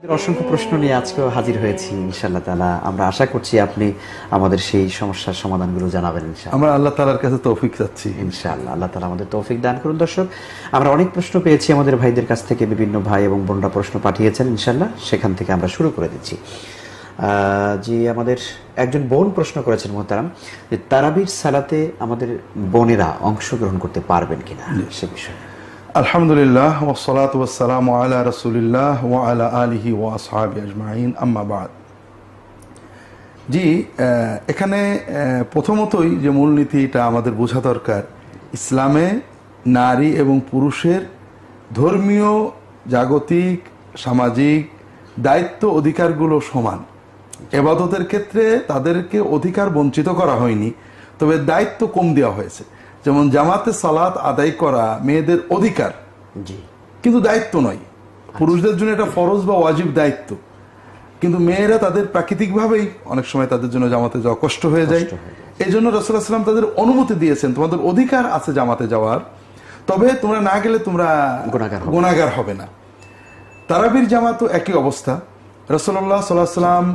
অসংখ্য প্রশ্ন নিয়ে আজকেও হাজির হয়েছি ইনশাআল্লাহ তাআলা। আমরা আশা করছি আপনি আমাদের সেই সমস্যার সমাধানগুলো জানাবেন ইনশাআল্লাহ। আমরা আল্লাহ তাআলার কাছে তৌফিক চাচ্ছি ইনশাআল্লাহ আল্লাহ তাআলা আমাদের তৌফিক দান করুন। দর্শক, আমরা অনেক প্রশ্ন পেয়েছি আমাদের ভাইদের কাছ থেকে, বিভিন্ন ভাই এবং বোনরা প্রশ্ন পাঠিয়েছেন ইনশাআল্লাহ, সেখান থেকে আমরা শুরু করে দিচ্ছি। জি, আমাদের একজন বোন প্রশ্ন করেছেন মোহতারাম, যে তারাবির সালাতে আমাদের বোনেরা অংশগ্রহণ করতে পারবেন কিনা সে বিষয়ে। আলহামদুলিল্লাহ ওয়াসসালাতু ওয়াসসালামু আলা রাসূলিল্লাহ ওয়া আলা আলিহি ওয়া আসহাবিহি আজমাইন, আম্মা বাদ। জি, এখানে প্রথমতই যে মূলনীতিটা আমাদের বোঝা দরকার, ইসলামে নারী এবং পুরুষের ধর্মীয়, জাগতিক, সামাজিক দায়িত্ব অধিকারগুলো সমান। ইবাদতের ক্ষেত্রে তাদেরকে অধিকার বঞ্চিত করা হয়নি, তবে দায়িত্ব কম দেওয়া হয়েছে। যেমন জামাতে সালাত আদায় করা মেয়েদের অধিকার, কিন্তু দায়িত্ব নয়। পুরুষদের জন্য এটা ফরজ বা ওয়াজিব দায়িত্ব, কিন্তু মেয়েরা তাদের প্রাকৃতিকভাবেই অনেক সময় তাদের জন্য জামাতে যাওয়া কষ্ট হয়ে যায়। এই জন্য রাসূলুল্লাহ সাল্লাল্লাহু আলাইহি ওয়াসাল্লাম তাদের অনুমতি দিয়েছেন, তোমাদের অধিকার আছে জামাতে যাওয়ার, তবে তোমরা না গেলে তোমরা গুনাহগার হবে না। তারাবির জামাতও একই অবস্থা। রাসূলুল্লাহ সাল্লাল্লাহু আলাইহি ওয়াসাল্লাম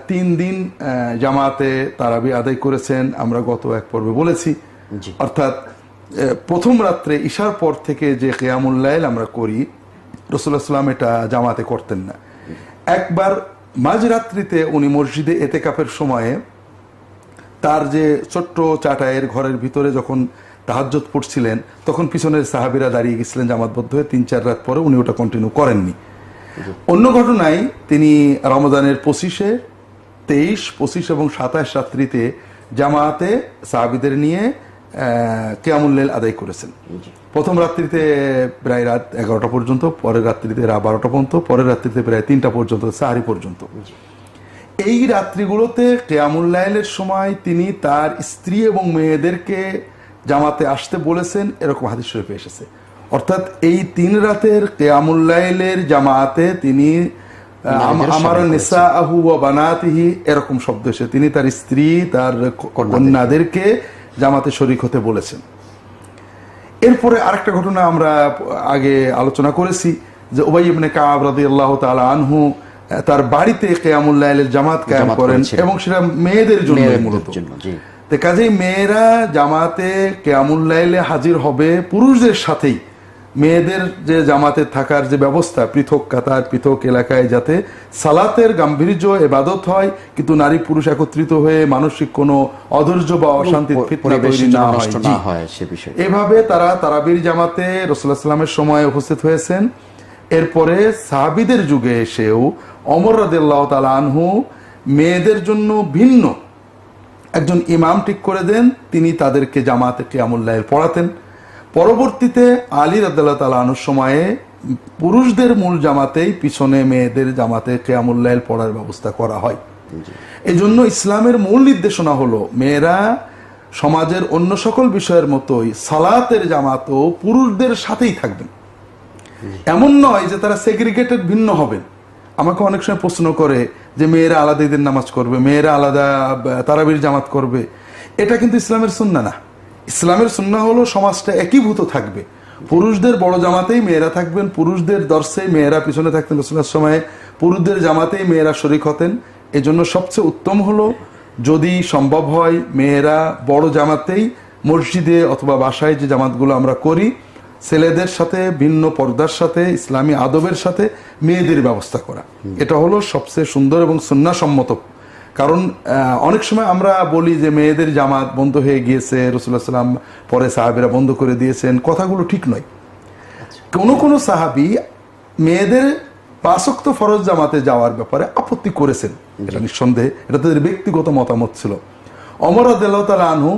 3 দিন জামাতে তারাবি আদায় করেছেন, আমরা গত এক পর্বে বলেছি। অর্থাৎ প্রথম রাত্রে ঈশার পর থেকে যে কিয়ামুল লাইল আমরা করি, রাসূলুল্লাহ সাল্লাল্লাহু আলাইহি ওয়াসাল্লাম এটা জামাতে করতেন না। একবার মাঝরাত্রিতে উনি মসজিদে এতেকাফের সময়ে তার যে ছোট্ট চাটায়ের ঘরের ভিতরে যখন তাহাজ্জুদ পড়ছিলেন, তখন পিছনের সাহাবীরা দাঁড়িয়ে গেছিলেন জামাতবদ্ধ হয়ে। 3-4 রাত পরে উনি ওটা কন্টিনিউ করেননি। অন্য ঘটনায় তিনি রমজানের 25, 23, 25 এবং 27 রাত্রিতে জামাতে সাহাবীদের নিয়ে কিয়ামুল লাইল আদায় করেছেন। প্রথম রাত্রিতে প্রায় রাত 11টা পর্যন্ত, পরের রাত্রিতে রাত 12টা পর্যন্ত, পরের রাত্রিতে প্রায় 3টা পর্যন্ত, সাহারি পর্যন্ত। এই রাত্রিগুলোতে কিয়ামুল লাইলের সময় তিনি তার স্ত্রী এবং মেয়েদেরকে জামাতে আসতে বলেছেন, এরকম হাদিস শরীফে এসেছে। অর্থাৎ এই 3 রাতের কিয়ামুল লাইলের জামাতে তিনি আমার নিসাআহু ওয়া বানাতিহি এরকম শব্দ এসে তিনি তার স্ত্রী, তার কন্যাদেরকে জামাতে শরীক হতে বলেছেন। এরপরে আরেকটা ঘটনা আমরা আগে আলোচনা করেছি, যে উবাই ইবনে কাব রাদিয়াল্লাহু তাআলা আনহু তার বাড়িতে কিয়ামুল লাইলের জামাত কায়েম করেন, এবং সেটা মেয়েদের জন্য মূলত। কাজেই মেয়েরা জামাতে কিয়ামুল লাইলে হাজির হবে পুরুষদের সাথেই। মেয়েদের যে জামাতে থাকার যে ব্যবস্থা, পৃথক কাতার, পৃথক এলাকায়, যাতে সালাতের গাম্ভীর্য ইবাদত হয়, কিন্তু নারী পুরুষ একত্রিত হয়ে মানসিক কোনো অধৈর্য বা অশান্তির ফিতনা তৈরি না হয় সে বিষয়ে। এভাবে তারা তারাবির জামাতে রাসূলুল্লাহ সাল্লাল্লাহু আলাইহি ওয়াসাল্লামের সময় উপস্থিত হয়েছেন। এরপরে সাহাবীদের যুগে এসেও ওমর রাদিয়াল্লাহু তাআলা আনহু মেয়েদের জন্য ভিন্ন একজন ইমাম ঠিক করে দেন, তিনি তাদেরকে জামাতে কিয়ামুল লাইল পড়াতেন। পরবর্তীতে আলী রাদিয়াল্লাহু তাআলা আনহুর সময়ে পুরুষদের মূল জামাতেই পিছনে মেয়েদের জামাতে কিয়ামুল লাইল পড়ার ব্যবস্থা করা হয়। এই জন্য ইসলামের মূল নির্দেশনা হলো, মেয়েরা সমাজের অন্য সকল বিষয়ের মতোই সালাতের জামাতও পুরুষদের সাথেই থাকবেন। এমন নয় যে তারা সেগ্রিগেটেড, ভিন্ন হবেন। আমাকে অনেক সময় প্রশ্ন করে যে মেয়েরা আলাদা ঈদের নামাজ করবে, মেয়েরা আলাদা তারাবির জামাত করবে। এটা কিন্তু ইসলামের সুন্নাহ না। ইসলামের সুন্নাহ হলো সমাজটা একীভূত থাকবে। পুরুষদের বড় জামাতেই মেয়েরা থাকবেন, পুরুষদের দর্শে মেয়েরা পিছনে থাকতেন। রাসূলের সময়ে পুরুষদের জামাতেই মেয়েরা শরীক হতেন। এজন্য সবচেয়ে উত্তম হলো, যদি সম্ভব হয়, মেয়েরা বড় জামাতেই মসজিদে অথবা বাসায় যে জামাতগুলো আমরা করি, ছেলেদের সাথে ভিন্ন পর্দার সাথে ইসলামী আদবের সাথে মেয়েদের ব্যবস্থা করা, এটা হলো সবচেয়ে সুন্দর এবং সুন্নাহসম্মত। কারণ অনেক সময় আমরা বলি যে মেয়েদের জামাত বন্ধ হয়ে গিয়েছে, রাসূলুল্লাহ সাল্লাল্লাহু আলাইহি ওয়াসাল্লাম পরে সাহাবীরা বন্ধ করে দিয়েছেন, কথাগুলো ঠিক নয়। কোন সাহাবী মেয়েদের 5 ওয়াক্ত ফরজ জামাতে যাওয়ার ব্যাপারে আপত্তি করেছেন, এটা নিঃসন্দেহে, এটা তাদের ব্যক্তিগত মতামত ছিল। ওমর রাদিয়াল্লাহু তাআলা আনহু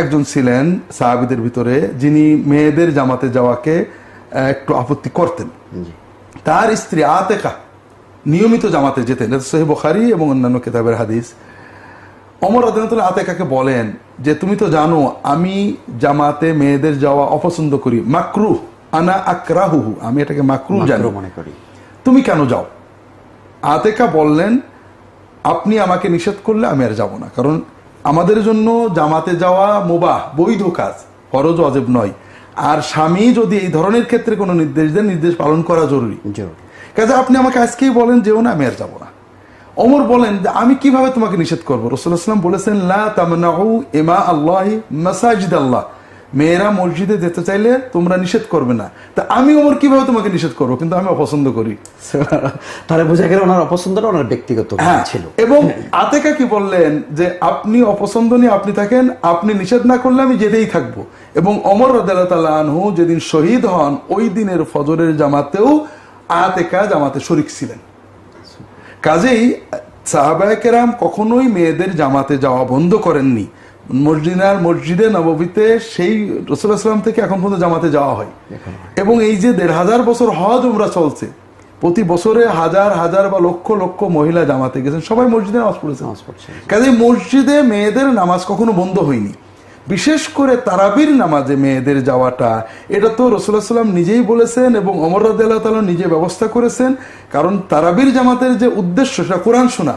একজন ছিলেন সাহাবীদের ভিতরে যিনি মেয়েদের জামাতে যাওয়াকে একটু আপত্তি করতেন। তার স্ত্রী আতেকা নিয়মিত জামাতে যেতেন, সহিহ বুখারী এবং অন্যান্য কিতাবের হাদিস। ওমর রাদিয়াল্লাহু তাআলা আতেকাকে বলেন যে, তুমি তো জানো আমি জামাতে মেয়েদের যাওয়া অপছন্দ করি, মাকরুহ, আনা আকরাহুহু, আমি এটাকে মাকরুহ মনে করি, তুমি কেন যাও? আতেকা বললেন, আপনি আমাকে নিষেধ করলে আমি আর যাব না, কারণ আমাদের জন্য জামাতে যাওয়া মুবাহ, বৈধ কাজ, ফরজ ওয়াজিব নয়। আর স্বামী যদি এই ধরনের ক্ষেত্রে কোনো নির্দেশ দেন, নির্দেশ পালন করা জরুরি। কাজে আপনি আমাকে আজকেই বলেন যেও না, আমি আর যাবো না। ওমর বলেন যে আমি কিভাবে তোমাকে নিষেধ করবো? রাসূলুল্লাহ সাল্লাল্লাহু আলাইহি ওয়াসাল্লাম বলেছেন, লা তামনাউ ইমা আল্লাহি মাসাজিদ আল্লাহ, মেয়েরা মসজিদে যেতে চাইলে তোমরা নিষেধ করবে না। তা আমি ওমর কিভাবে তোমাকে নিষেধ করবো? কিন্তু আমি অপছন্দ করি। তাহলে বোঝা গেল ওনার অপছন্দটা ওনার ব্যক্তিগত হ্যাঁ, ছিল। এবং আতেকা কি বললেন যে আপনি অপছন্দ নিয়ে আপনি থাকেন, আপনি নিষেধ না করলে আমি যেতেই থাকবো। এবং ওমর রাদিয়াল্লাহু তাআলা আনহু যেদিন শহীদ হন, ওই দিনের ফজরের জামাতেও আতেকা জামাতে শরীক ছিলেন। কাজেই সাহাবায়ে কেরাম কখনোই মেয়েদের জামাতে যাওয়া বন্ধ করেননি। মসজিদে নববীতে সেই রাসূলুল্লাহ সাল্লাল্লাহু আলাইহি ওয়াসাল্লাম থেকে এখন পর্যন্ত জামাতে যাওয়া হয়। এবং এই যে ১৫০০ বছর হজ উমরা চলছে, প্রতি বছরে হাজার হাজার বা লক্ষ লক্ষ মহিলা জামাতে গেছেন, সবাই মসজিদে নামাজ পড়েছে। কাজে মসজিদে মেয়েদের নামাজ কখনো বন্ধ হয়নি। বিশেষ করে তারাবির নামাজে মেয়েদের যাওয়াটা, এটা তো রাসূলুল্লাহ সাল্লাল্লাহু আলাইহি ওয়াসাল্লাম নিজেই বলেছেন এবং ওমর রাদিয়াল্লাহু তাআলা নিজে ব্যবস্থা করেছেন। কারণ তারাবির জামাতের যে উদ্দেশ্য সেটা কোরআন শোনা,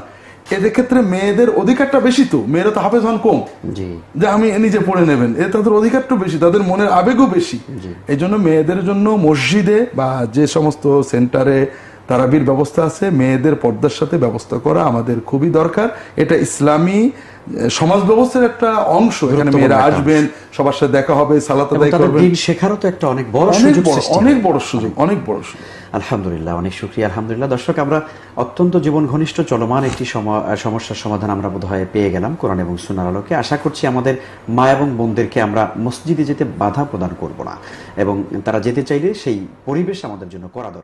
এদের ক্ষেত্রে মেয়েদের অধিকারটা বেশি। তো মেয়েরা তো হাফেজ হন কম, যে আমি নিজে পড়ে নেবেন, তাদের অধিকারটা বেশি, তাদের মনের আবেগও বেশি। এই জন্য মেয়েদের জন্য মসজিদে বা যে সমস্ত সেন্টারে তারাবির ব্যবস্থা আছে, মেয়েদের পর্দার সাথে ব্যবস্থা করা আমাদের খুবই দরকার। এটা ইসলামী সমাজ ব্যবস্থার একটা অংশ। এখানে মেয়েরা আসবেন, সবার সাথে দেখা হবে, সালাত আদায় করবেন, দিন শেখারও তো একটা অনেক বড় সুযোগ, অনেক বড় সুযোগ, অনেক বড় সুযোগ। আলহামদুলিল্লাহ, অনেক শুকরিয়া। আলহামদুলিল্লাহ দর্শক, আমরা অত্যন্ত জীবন ঘনিষ্ঠ চলমান একটি সমস্যার সমাধান আমরা বোধহয় পেয়ে গেলাম কোরআন এবং সুন্নাহর আলোকে। আশা করছি আমাদের মা এবং বোনদেরকে আমরা মসজিদে যেতে বাধা প্রদান করব না, এবং তারা যেতে চাইলে সেই পরিবেশ আমাদের জন্য করা দরকার।